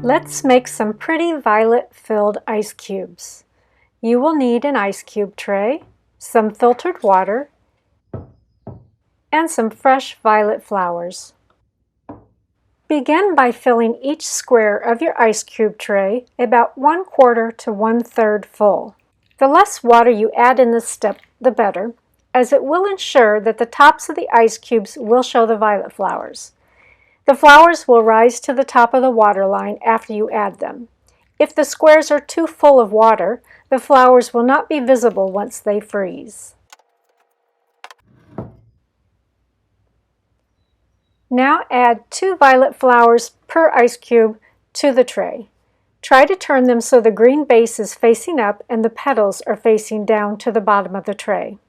Let's make some pretty violet-filled ice cubes. You will need an ice cube tray, some filtered water, and some fresh violet flowers. Begin by filling each square of your ice cube tray about 1/4 to 1/3 full. The less water you add in this step, the better, as it will ensure that the tops of the ice cubes will show the violet flowers. The flowers will rise to the top of the water line after you add them. If the squares are too full of water, the flowers will not be visible once they freeze. Now add 2 violet flowers per ice cube to the tray. Try to turn them so the green base is facing up and the petals are facing down to the bottom of the tray.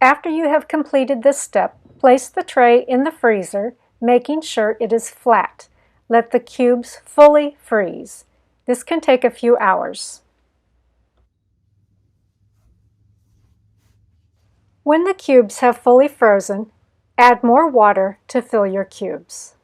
After you have completed this step, place the tray in the freezer, making sure it is flat. Let the cubes fully freeze. This can take a few hours. When the cubes have fully frozen, add more water to fill your cubes.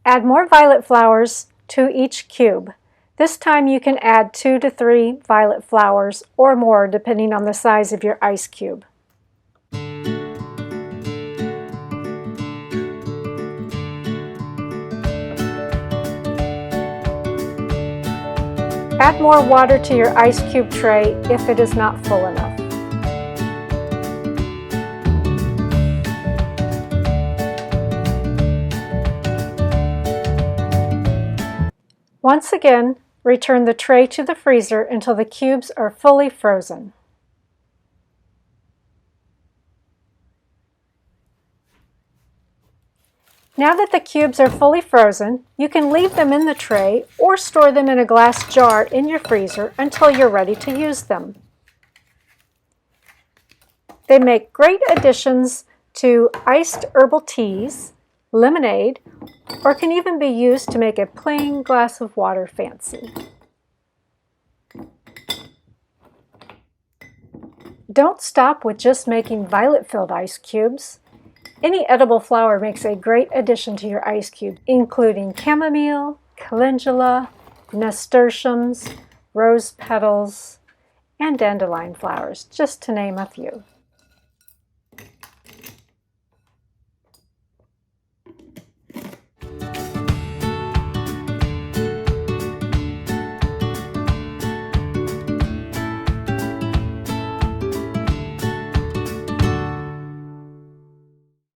Add more violet flowers to each cube. This time you can add 2 to 3 violet flowers or more depending on the size of your ice cube. Add more water to your ice cube tray if it is not full enough. Once again, return the tray to the freezer until the cubes are fully frozen. Now that the cubes are fully frozen, you can leave them in the tray or store them in a glass jar in your freezer until you're ready to use them. They make great additions to iced herbal teas, lemonade, or can even be used to make a plain glass of water fancy. Don't stop with just making violet-filled ice cubes. Any edible flower makes a great addition to your ice cube, including chamomile, calendula, nasturtiums, rose petals, and dandelion flowers, just to name a few.